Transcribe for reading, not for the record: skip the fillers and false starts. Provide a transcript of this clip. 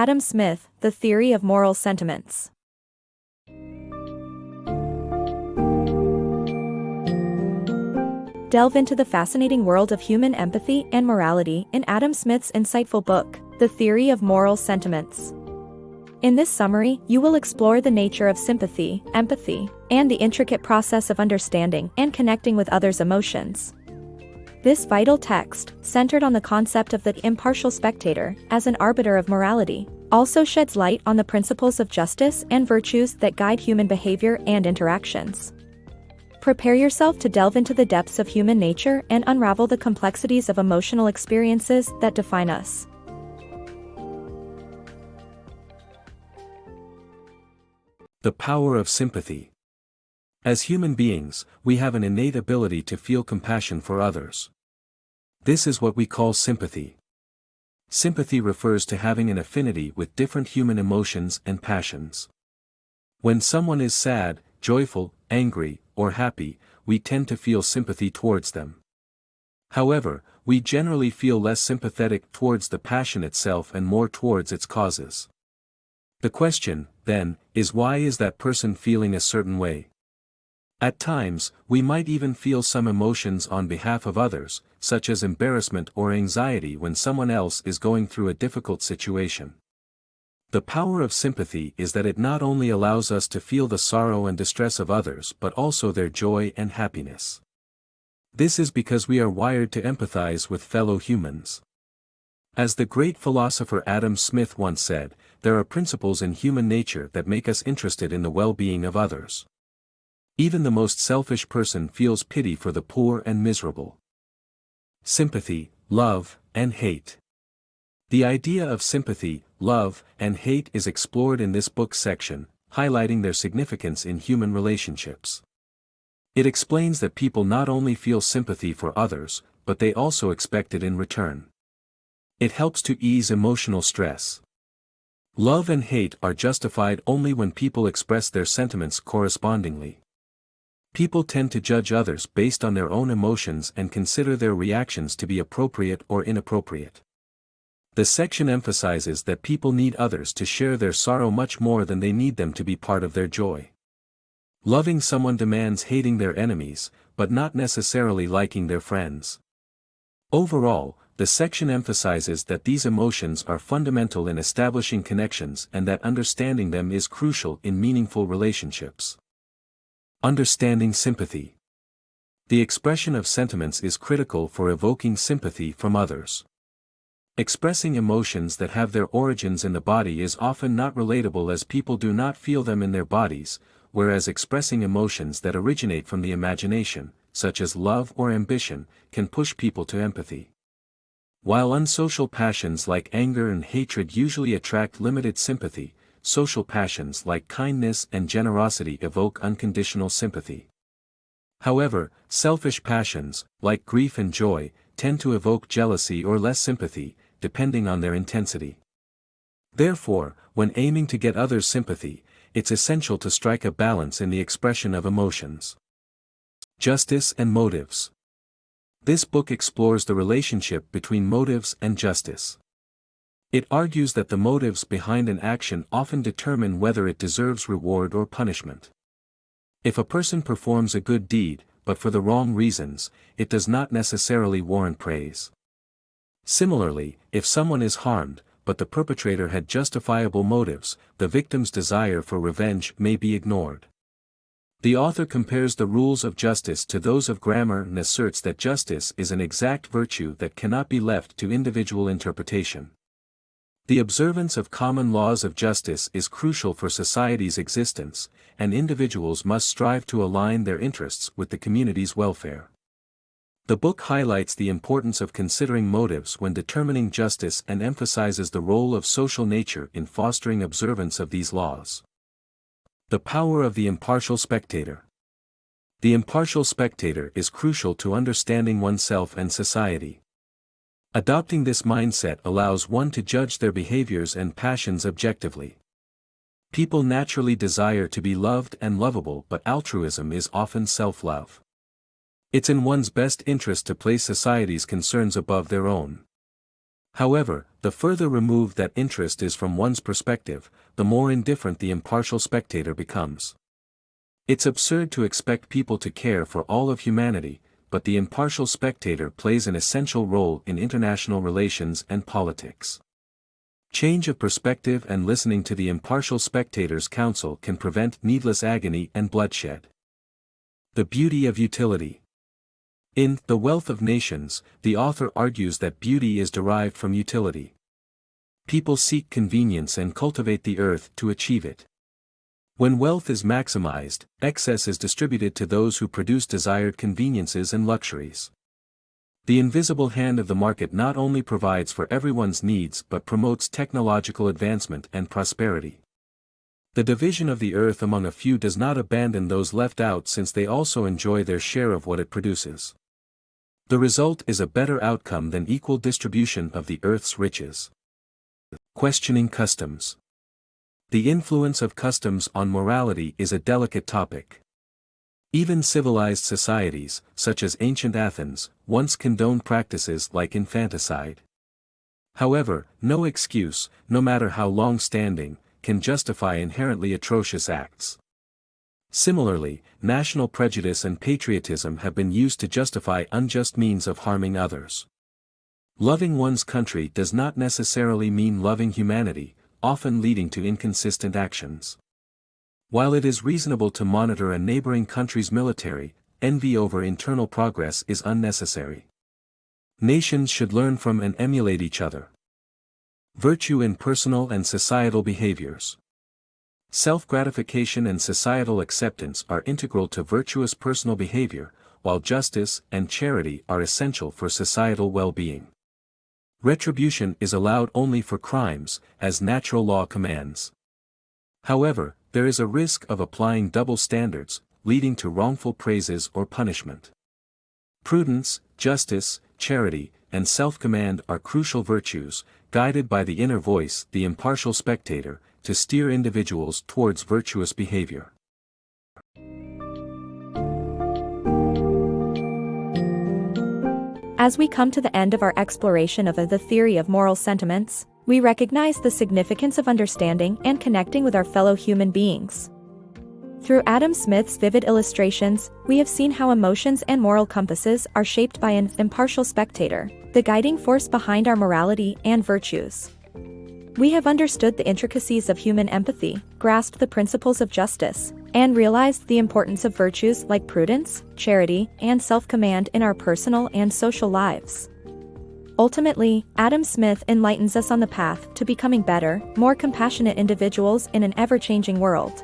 Adam Smith, The Theory of Moral Sentiments. Delve into the fascinating world of human empathy and morality in Adam Smith's insightful book, The Theory of Moral Sentiments. In this summary, you will explore the nature of sympathy, empathy, and the intricate process of understanding and connecting with others' emotions. This vital text, centered on the concept of the impartial spectator as an arbiter of morality, also sheds light on the principles of justice and virtues that guide human behavior and interactions. Prepare yourself to delve into the depths of human nature and unravel the complexities of emotional experiences that define us. The power of sympathy. As human beings, we have an innate ability to feel compassion for others. This is what we call sympathy. Sympathy refers to having an affinity with different human emotions and passions. When someone is sad, joyful, angry, or happy, we tend to feel sympathy towards them. However, we generally feel less sympathetic towards the passion itself and more towards its causes. The question, then, is why is that person feeling a certain way? At times, we might even feel some emotions on behalf of others, such as embarrassment or anxiety when someone else is going through a difficult situation. The power of sympathy is that it not only allows us to feel the sorrow and distress of others but also their joy and happiness. This is because we are wired to empathize with fellow humans. As the great philosopher Adam Smith once said, there are principles in human nature that make us interested in the well-being of others. Even the most selfish person feels pity for the poor and miserable. Sympathy, love, and hate. The idea of sympathy, love, and hate is explored in this book section, highlighting their significance in human relationships. It explains that people not only feel sympathy for others, but they also expect it in return. It helps to ease emotional stress. Love and hate are justified only when people express their sentiments correspondingly. People tend to judge others based on their own emotions and consider their reactions to be appropriate or inappropriate. The section emphasizes that people need others to share their sorrow much more than they need them to be part of their joy. Loving someone demands hating their enemies, but not necessarily liking their friends. Overall, the section emphasizes that these emotions are fundamental in establishing connections and that understanding them is crucial in meaningful relationships. Understanding sympathy. The expression of sentiments is critical for evoking sympathy from others. Expressing emotions that have their origins in the body is often not relatable as people do not feel them in their bodies, whereas expressing emotions that originate from the imagination, such as love or ambition, can push people to empathy. While unsocial passions like anger and hatred usually attract limited sympathy, social passions like kindness and generosity evoke unconditional sympathy. However, selfish passions, like grief and joy, tend to evoke jealousy or less sympathy, depending on their intensity. Therefore, when aiming to get others' sympathy, it's essential to strike a balance in the expression of emotions. Justice and motives. This book explores the relationship between motives and justice. It argues that the motives behind an action often determine whether it deserves reward or punishment. If a person performs a good deed, but for the wrong reasons, it does not necessarily warrant praise. Similarly, if someone is harmed, but the perpetrator had justifiable motives, the victim's desire for revenge may be ignored. The author compares the rules of justice to those of grammar and asserts that justice is an exact virtue that cannot be left to individual interpretation. The observance of common laws of justice is crucial for society's existence, and individuals must strive to align their interests with the community's welfare. The book highlights the importance of considering motives when determining justice and emphasizes the role of social nature in fostering observance of these laws. The power of the impartial spectator. The impartial spectator is crucial to understanding oneself and society. Adopting this mindset allows one to judge their behaviors and passions objectively. People naturally desire to be loved and lovable, but altruism is often self-love. It's in one's best interest to place society's concerns above their own. However, the further removed that interest is from one's perspective, the more indifferent the impartial spectator becomes. It's absurd to expect people to care for all of humanity, but the impartial spectator plays an essential role in international relations and politics. Change of perspective and listening to the impartial spectator's counsel can prevent needless agony and bloodshed. The beauty of utility. In The Wealth of Nations, the author argues that beauty is derived from utility. People seek convenience and cultivate the earth to achieve it. When wealth is maximized, excess is distributed to those who produce desired conveniences and luxuries. The invisible hand of the market not only provides for everyone's needs but promotes technological advancement and prosperity. The division of the earth among a few does not abandon those left out, since they also enjoy their share of what it produces. The result is a better outcome than equal distribution of the earth's riches. Questioning customs. The influence of customs on morality is a delicate topic. Even civilized societies, such as ancient Athens, once condoned practices like infanticide. However, no excuse, no matter how long-standing, can justify inherently atrocious acts. Similarly, national prejudice and patriotism have been used to justify unjust means of harming others. Loving one's country does not necessarily mean loving humanity, often leading to inconsistent actions. While it is reasonable to monitor a neighboring country's military, envy over internal progress is unnecessary. Nations should learn from and emulate each other. Virtue in personal and societal behaviors. Self-gratification and societal acceptance are integral to virtuous personal behavior, while justice and charity are essential for societal well-being. Retribution is allowed only for crimes, as natural law commands. However, there is a risk of applying double standards, leading to wrongful praises or punishment. Prudence, justice, charity, and self-command are crucial virtues, guided by the inner voice, the impartial spectator, to steer individuals towards virtuous behavior. As we come to the end of our exploration of the theory of moral sentiments, we recognize the significance of understanding and connecting with our fellow human beings. Through Adam Smith's vivid illustrations, we have seen how emotions and moral compasses are shaped by an impartial spectator, the guiding force behind our morality and virtues. We have understood the intricacies of human empathy, grasped the principles of justice, and realized the importance of virtues like prudence, charity, and self-command in our personal and social lives. Ultimately, Adam Smith enlightens us on the path to becoming better, more compassionate individuals in an ever-changing world.